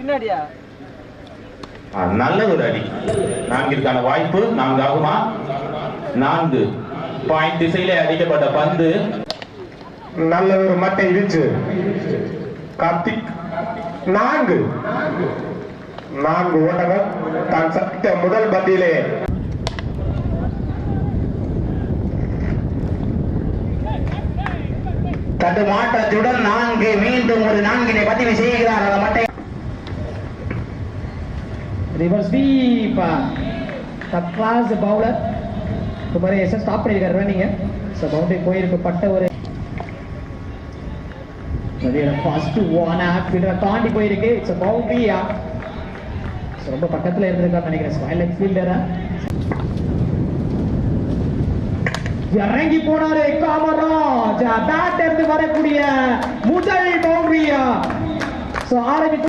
பின்னாடியா நல்ல ஒரு அடி. நான்கிற்கான வாய்ப்பு. 4 ஆகுமா? 4 பாயிண்ட் திசையிலே அடிக்கப்பட்ட பந்து. நல்ல ஒரு மட்டை வீச்சு. கார்த்திக் 4 ஓட்டங்கள் தான் சந்தித்த முதல் பந்தியிலே. தடுமாற்றத்துடன் 4 மீண்டும் ஒரு 4 பதிவு செய்கிறார். அந்த மட்டை reverse sweep top class bowler तुम्हारे ऐसा स्टॉप பண்ணிருக்காரு ரன்னிங் சோ பவுண்டரி போயிருக்கு பட்ட ஒரு சரியான ஃபர்ஸ்ட் ஒன் ஃபீல்டர் தாண்டி போயிருக்கு இட்ஸ் பவுண்டரியா ரொம்ப பக்கத்துல இருந்திருக்காரு நினைக்கிறேன் ஸ்மைல் லெக் ஃபீல்டரா இறங்கி போனாரு காமராஜ் பேட் இருந்து வரக்கூடிய முதல் பவுண்டரியா சோ ஆரம்பித்து